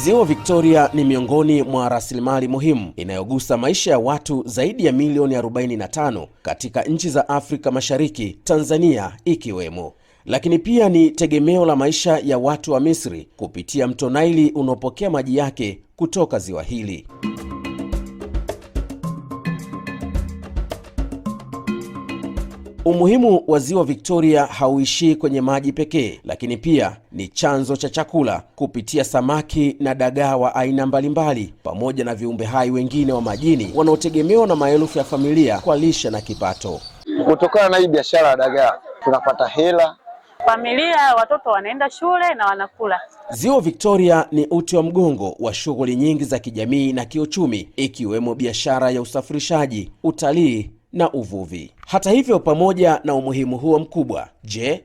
Ziwa Victoria ni miongoni mwa rasilimali muhimu inayogusa maisha ya watu zaidi ya milioni 45 katika nchi za Afrika Mashariki, Tanzania ikiwemo. Lakini pia ni tegemeo la maisha ya watu wa Misri kupitia mto Naili unaopokea maji yake kutoka ziwa hili. Umuhimu wa Ziwa Victoria hauishii kwenye maji pekee, lakini pia ni chanzo cha chakula kupitia samaki na dagaa wa aina mbalimbali, pamoja na viumbe hai wengine wa majini wanaotegemewa na maelfu ya familia kwa lishe na kipato. Kutokana na hii biashara ya dagaa tunapata hela. Familia, watoto wanaenda shule na wanakula. Ziwa Victoria ni uti wa mgongo wa shughuli nyingi za kijamii na kiuchumi, ikiwemo biashara ya usafirishaji, utalii na uvuvi. Hata hivyo, pamoja na umuhimu huo mkubwa, je,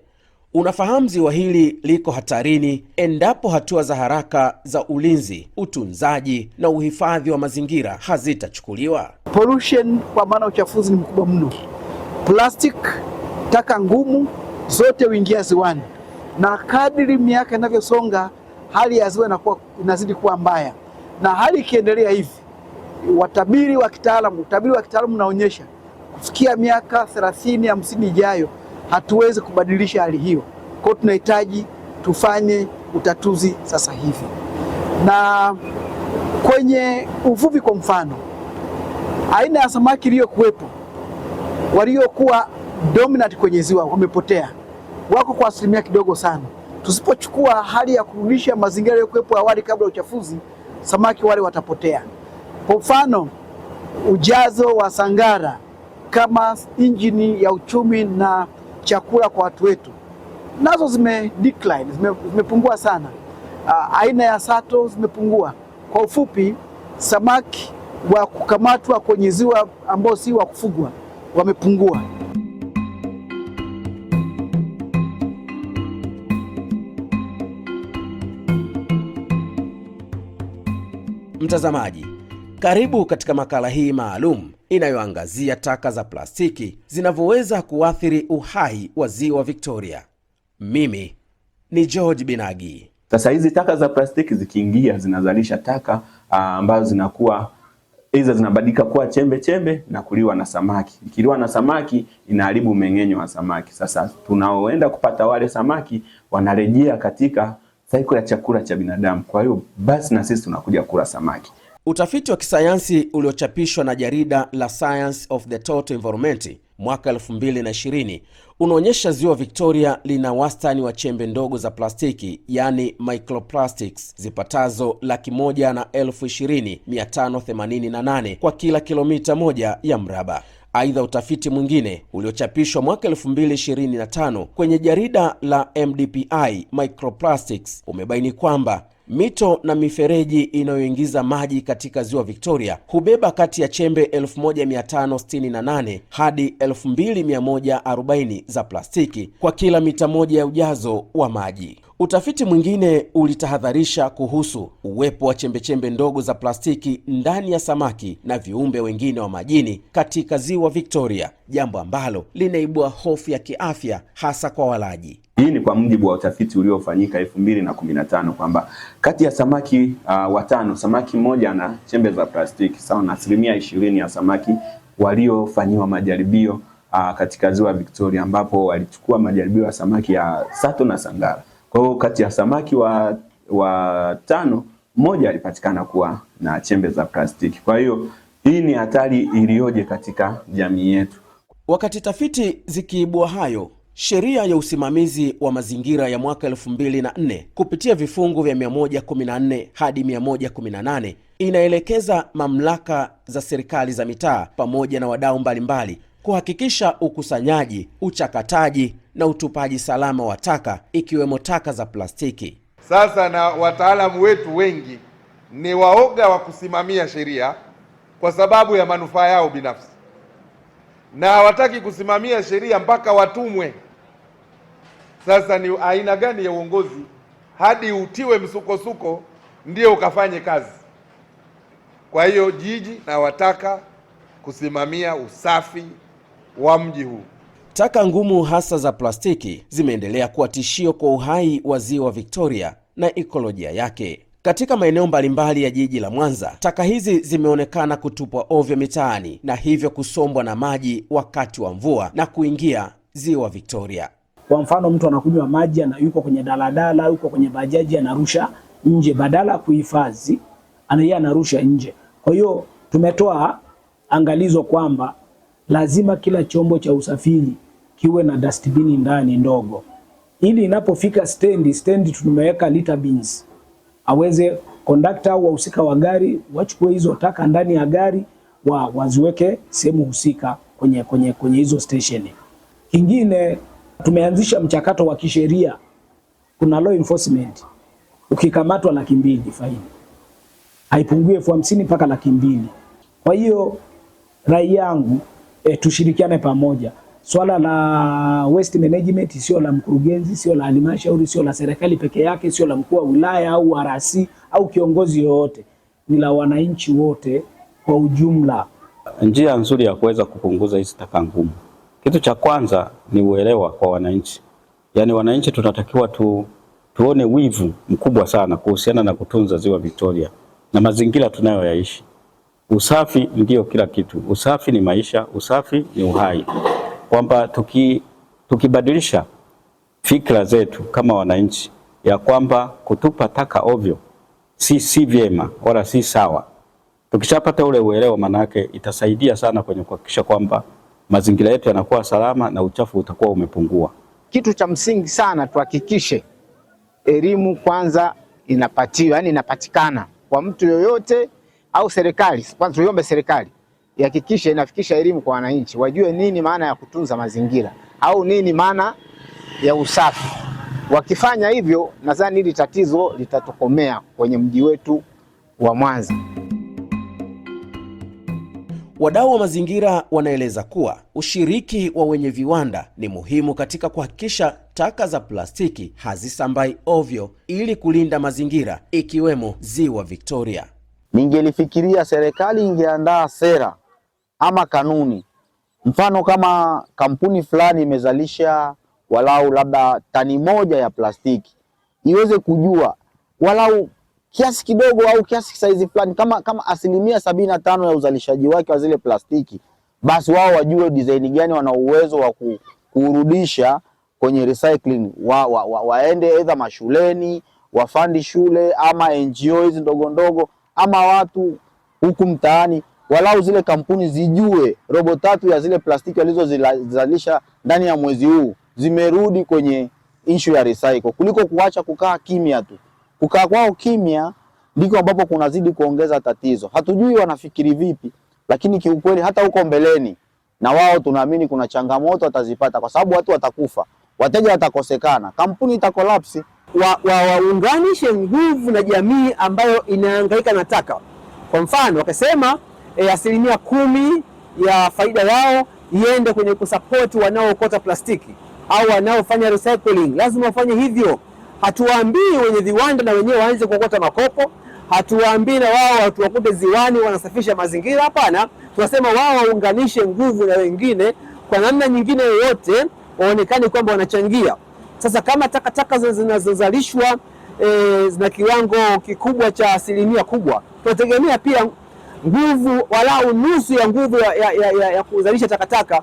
unafahamu ziwa hili liko hatarini endapo hatua za haraka za ulinzi, utunzaji na uhifadhi wa mazingira hazitachukuliwa? Pollution kwa maana uchafuzi ni mkubwa mno. Plastic, taka ngumu zote huingia ziwani, na kadiri miaka inavyosonga hali ya ziwa inazidi kuwa mbaya, na hali ikiendelea hivi, utabiri wa kitaalamu unaonyesha kufikia miaka 30-50 ijayo hatuwezi kubadilisha hali hiyo. Kwa tunahitaji tufanye utatuzi sasa hivi. Na kwenye uvuvi kwa mfano, aina ya samaki iliyokuwepo waliokuwa dominant kwenye ziwa wamepotea, wako kwa asilimia kidogo sana. Tusipochukua hali ya kurudisha mazingira yaliyokuwepo awali kabla ya uchafuzi, samaki wale watapotea. Kwa mfano, ujazo wa Sangara kama injini ya uchumi na chakula kwa watu wetu, nazo zimepungua sana. Aina ya sato zimepungua. Kwa ufupi, samaki wa kukamatwa kwenye ziwa ambao si wa kufugwa wamepungua. Mtazamaji, karibu katika makala hii maalum inayoangazia taka za plastiki zinavyoweza kuathiri uhai wa Ziwa Victoria. Mimi ni George Binagi. Sasa hizi taka za plastiki zikiingia zinazalisha taka ambazo zinakuwa hizo zinabadilika kuwa chembe na kuliwa na samaki. Ikiliwa na samaki inaharibu mmeng'enyo wa samaki. Sasa tunaoenda kupata wale samaki wanarejea katika cycle ya chakula cha binadamu. Kwa hiyo basi na sisi tunakuja kula samaki. Utafiti wa kisayansi uliochapishwa na jarida la Science of the Total Environment mwaka 2020 unaonyesha Ziwa Victoria lina wastani wa chembe ndogo za plastiki, yani microplastics, zipatazo 120,588 kwa kila kilomita moja ya mraba. Aidha, utafiti mwingine uliochapishwa mwaka 2025 kwenye jarida la MDPI Microplastics umebaini kwamba mito na mifereji inayoingiza maji katika Ziwa Victoria hubeba kati ya chembe 1568 hadi 2140 za plastiki kwa kila mita moja ya ujazo wa maji. Utafiti mwingine ulitahadharisha kuhusu uwepo wa chembechembe ndogo za plastiki ndani ya samaki na viumbe wengine wa majini katika Ziwa Victoria, jambo ambalo linaibua hofu ya kiafya hasa kwa walaji. Hii ni kwa mujibu wa utafiti uliofanyika 2015 kwamba kati ya samaki watano, samaki mmoja ana chembe za plastiki sawa na 20% ya samaki waliofanyiwa majaribio katika Ziwa Victoria, ambapo walichukua majaribio ya samaki ya sato na sangara. Kwa hiyo kati ya samaki wa tano, mmoja alipatikana kuwa na chembe za plastiki. Kwa hiyo hii ni hatari iliyoje katika jamii yetu. Wakati tafiti zikiibua hayo, sheria ya usimamizi wa mazingira ya mwaka 2004 kupitia vifungu vya 114 hadi 118 inaelekeza mamlaka za serikali za mitaa pamoja na wadau mbalimbali kuhakikisha ukusanyaji, uchakataji na utupaji salama wa taka, ikiwemo taka za plastiki. Sasa na wataalamu wetu wengi ni waoga wa kusimamia sheria kwa sababu ya manufaa yao binafsi, na hawataki kusimamia sheria mpaka watumwe. Sasa ni aina gani ya uongozi hadi utiwe msukosuko ndio ukafanye kazi? Kwa hiyo jiji na wataka kusimamia usafi wa mji huu. Taka ngumu hasa za plastiki zimeendelea kuwa tishio kwa uhai wa Ziwa Victoria na ekolojia yake. Katika maeneo mbalimbali ya jiji la Mwanza, taka hizi zimeonekana kutupwa ovyo mitaani na hivyo kusombwa na maji wakati wa mvua na kuingia ziwa Victoria. Kwa mfano, mtu anakunywa maji, yuko kwenye daladala, yuko kwenye bajaji, anarusha nje badala ya kuhifadhi, anarusha nje. Kwa hiyo tumetoa angalizo kwamba lazima kila chombo cha usafiri kiwe na dustbin ndani ndogo, ili inapofika stendi tumeweka litter bins, aweze conductor au wahusika wa gari wachukue hizo taka ndani ya gari waziweke sehemu husika kwenye hizo station. Kingine, tumeanzisha mchakato wa kisheria. Kuna law enforcement. Ukikamatwa 200,000 faini, haipungui 50,000 mpaka 200,000. Kwa hiyo rai yangu, tushirikiane pamoja. Swala la waste management sio la mkurugenzi, sio la halmashauri, sio la serikali peke yake, sio la mkuu wa wilaya au RC au kiongozi yoyote, ni la wananchi wote kwa ujumla. Njia nzuri ya kuweza kupunguza hizi taka ngumu, kitu cha kwanza ni uelewa kwa wananchi. Yaani wananchi tunatakiwa tuone wivu mkubwa sana kuhusiana na kutunza ziwa Victoria na mazingira tunayoyaishi. Usafi ndio kila kitu. Usafi ni maisha, usafi ni uhai. Kwamba tukibadilisha fikra zetu kama wananchi ya kwamba kutupa taka ovyo si vyema wala si sawa. Tukishapata ule uelewa, manake itasaidia sana kwenye kuhakikisha kwamba mazingira yetu yanakuwa salama na uchafu utakuwa umepungua. Kitu cha msingi sana tuhakikishe elimu kwanza inapatiwa, yani inapatikana kwa mtu yoyote au serikali. Kwanza tuiombe serikali ihakikishe inafikisha elimu kwa wananchi, wajue nini maana ya kutunza mazingira au nini maana ya usafi. Wakifanya hivyo, nadhani hili tatizo litatokomea kwenye mji wetu wa Mwanza. Wadau wa mazingira wanaeleza kuwa ushiriki wa wenye viwanda ni muhimu katika kuhakikisha taka za plastiki hazisambai ovyo ili kulinda mazingira ikiwemo ziwa Victoria. Ningelifikiria serikali ingeandaa sera ama kanuni. Mfano, kama kampuni fulani imezalisha walau labda tani 1 ya plastiki, iweze kujua walau kiasi kidogo au kiasi saizi fulani, kama 75% ya uzalishaji wake wa zile plastiki, basi wao wajue design gani wana uwezo wa kurudisha kwenye recycling. Waende either mashuleni, wafandi shule ama NGO hizi ndogo ndogo ama watu huku mtaani, walau zile kampuni zijue 3/4 ya zile plastiki walizozalisha ndani ya mwezi huu zimerudi kwenye issue ya recycle, kuliko kuacha kukaa kimya tu. Kukaa kwao kimya ndiko ambapo kunazidi kuongeza tatizo. Hatujui wanafikiri vipi, lakini kiukweli hata huko mbeleni na wao tunaamini kuna changamoto watazipata, kwa sababu watu watakufa, wateja watakosekana, kampuni itakolapsi. Waunganishe nguvu na jamii ambayo inahangaika na taka. Kwa mfano, wakasema 10% ya faida yao iende kwenye kusupport wanaookota plastiki au wanaofanya recycling. Lazima wafanye hivyo. Hatuwaambii wenye viwanda na wenyewe waanze kuokota makopo, hatuwaambii na wao watu wakute ziwani wanasafisha mazingira. Hapana, tunasema wao waunganishe nguvu na wengine kwa namna nyingine yoyote, waonekane kwamba wanachangia. Sasa kama takataka zinazozalishwa zina kiwango kikubwa cha 10% kubwa, tunategemea pia nguvu walau nusu ya nguvu ya kuzalisha takataka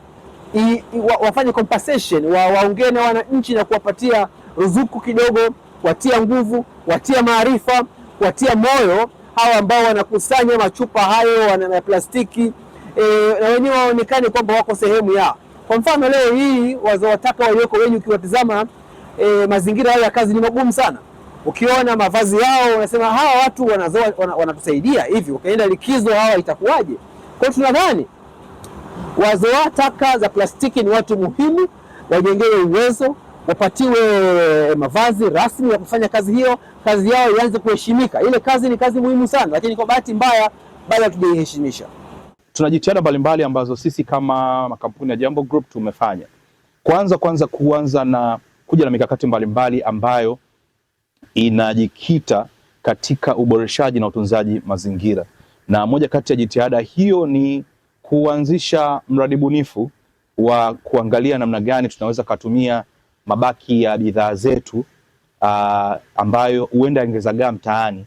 wafanye compensation, waongee na wananchi na kuwapatia ruzuku kidogo, watia nguvu, watia maarifa, watia moyo hawa ambao wanakusanya machupa hayo na plastiki, na wenyewe waonekane kwamba wako sehemu ya. Kwa mfano leo hii wazowataka walioko wengi ukiwatizama mazingira yao ya kazi ni magumu sana. Ukiona mavazi yao unasema hawa watu wanatusaidia hivi, ukaenda likizo hawa itakuwaje? Kwa tunadhani wazoa taka za plastiki ni watu muhimu, wajengewe uwezo, wapatiwe mavazi rasmi ya kufanya kazi hiyo, kazi yao ianze kuheshimika. Ile kazi ni kazi muhimu sana, lakini kwa bahati mbaya bado hatujaiheshimisha. Tuna jitihada mbalimbali ambazo sisi kama makampuni ya Jambo Group tumefanya. Kuanza na kuja na mikakati mbalimbali ambayo inajikita katika uboreshaji na utunzaji mazingira. Na moja kati ya jitihada hiyo ni kuanzisha mradi bunifu wa kuangalia namna gani tunaweza kutumia mabaki ya bidhaa zetu ambayo huenda yangezagaa mtaani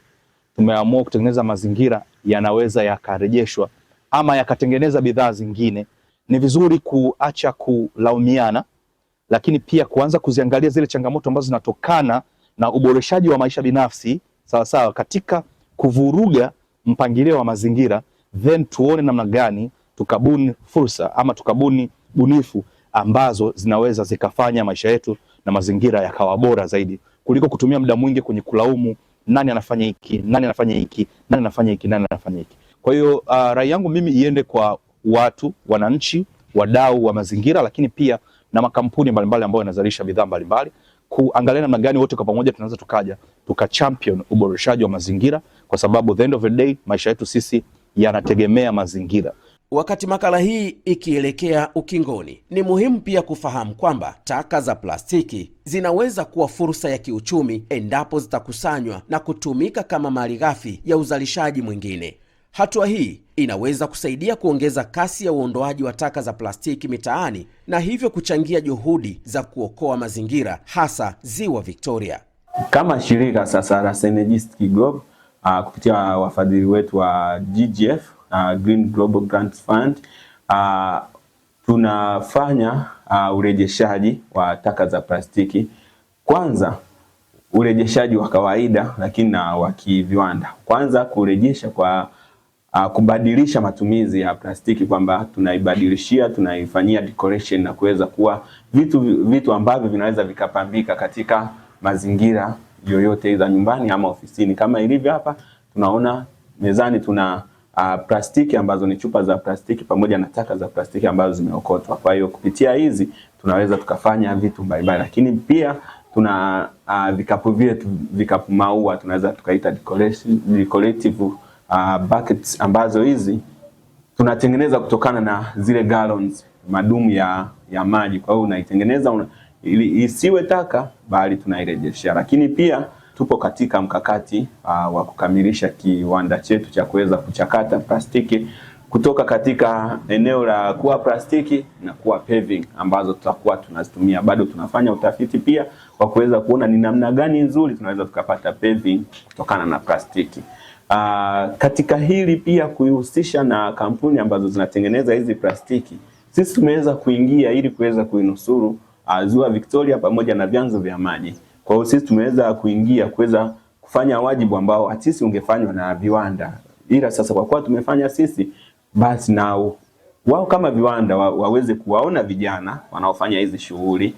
tumeamua kutengeneza mazingira yanaweza yakarejeshwa ama yakatengeneza bidhaa zingine, ni vizuri kuacha kulaumiana, lakini pia kuanza kuziangalia zile changamoto ambazo zinatokana na uboreshaji wa maisha binafsi sawa katika kuvuruga mpangilio wa mazingira, then tuone namna gani tukabuni fursa ama tukabuni bunifu ambazo zinaweza zikafanya maisha yetu na mazingira yakawa bora zaidi, kuliko kutumia muda mwingi kwenye kulaumu nani anafanya hiki, nani anafanya hiki, nani anafanya hiki, nani anafanya hiki. Kwa hiyo rai yangu mimi iende kwa watu, wananchi, wadau wa mazingira, lakini pia na makampuni mbalimbali ambayo yanazalisha bidhaa mbalimbali, kuangalia namna gani wote kwa pamoja tunaweza tuka champion uboreshaji wa mazingira, kwa sababu the end of the day maisha yetu sisi yanategemea mazingira. Wakati makala hii ikielekea ukingoni, ni muhimu pia kufahamu kwamba taka za plastiki zinaweza kuwa fursa ya kiuchumi endapo zitakusanywa na kutumika kama malighafi ya uzalishaji mwingine. Hatua hii inaweza kusaidia kuongeza kasi ya uondoaji wa taka za plastiki mitaani na hivyo kuchangia juhudi za kuokoa mazingira, hasa Ziwa Victoria. Kama shirika sasa la Synergistic Globe kupitia wafadhili wetu wa GGF, Green Global Grants Fund, tunafanya urejeshaji wa taka za plastiki. Kwanza urejeshaji wa kawaida, lakini na wa kiviwanda. Kwanza kurejesha kwa kubadilisha matumizi ya plastiki, kwamba tunaibadilishia, tunaifanyia decoration na kuweza kuwa vitu ambavyo vinaweza vikapambika katika mazingira yoyote za nyumbani ama ofisini. Kama ilivyo hapa tunaona mezani tuna plastiki ambazo ni chupa za plastiki pamoja na taka za plastiki ambazo zimeokotwa. Kwa hiyo kupitia hizi tunaweza tukafanya vitu mbalimbali, lakini pia tuna vikapu vyetu, vikapu maua, tunaweza tukaita decorative buckets, ambazo hizi tunatengeneza kutokana na zile gallons, madumu ya maji. Kwa hiyo unaitengeneza ili isiwe taka bali tunairejesha. Lakini pia tupo katika mkakati wa kukamilisha kiwanda chetu cha kuweza kuchakata plastiki kutoka katika eneo la kuwa plastiki na kuwa paving, ambazo tutakuwa tunazitumia. Bado tunafanya utafiti pia wa kuweza kuona ni namna gani nzuri tunaweza tukapata paving kutokana na plastiki. Katika hili pia kuihusisha na kampuni ambazo zinatengeneza hizi plastiki, sisi tumeweza kuingia ili kuweza kuinusuru Ziwa Victoria pamoja na vyanzo vya maji. Kwa hiyo sisi tumeweza kuingia kuweza kufanya wajibu ambao hatisi ungefanywa na viwanda, ila sasa kwa kuwa tumefanya sisi, basi na wao kama viwanda waweze kuwaona vijana wanaofanya hizi shughuli,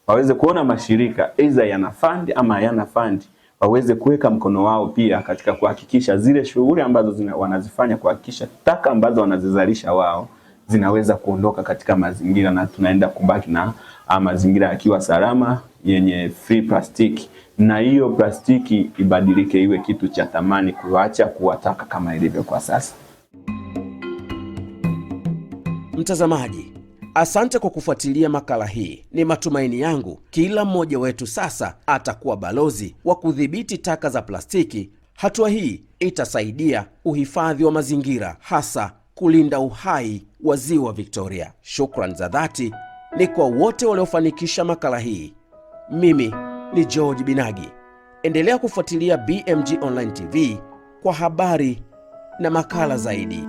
waweze kuona mashirika aidha yana fund ama hayana fund, waweze kuweka mkono wao pia katika kuhakikisha zile shughuli ambazo wanazifanya, kuhakikisha taka ambazo wanazizalisha wao zinaweza kuondoka katika mazingira na tunaenda kubaki na mazingira yakiwa salama yenye free plastic, na hiyo plastiki ibadilike iwe kitu cha thamani, kuacha kuwa taka kama ilivyo kwa sasa. Mtazamaji, asante kwa kufuatilia makala hii. Ni matumaini yangu kila mmoja wetu sasa atakuwa balozi wa kudhibiti taka za plastiki. Hatua hii itasaidia uhifadhi wa mazingira, hasa kulinda uhai wa Ziwa Victoria. Shukrani za dhati ni kwa wote waliofanikisha makala hii. Mimi ni George Binagi. Endelea kufuatilia BMG Online TV kwa habari na makala zaidi.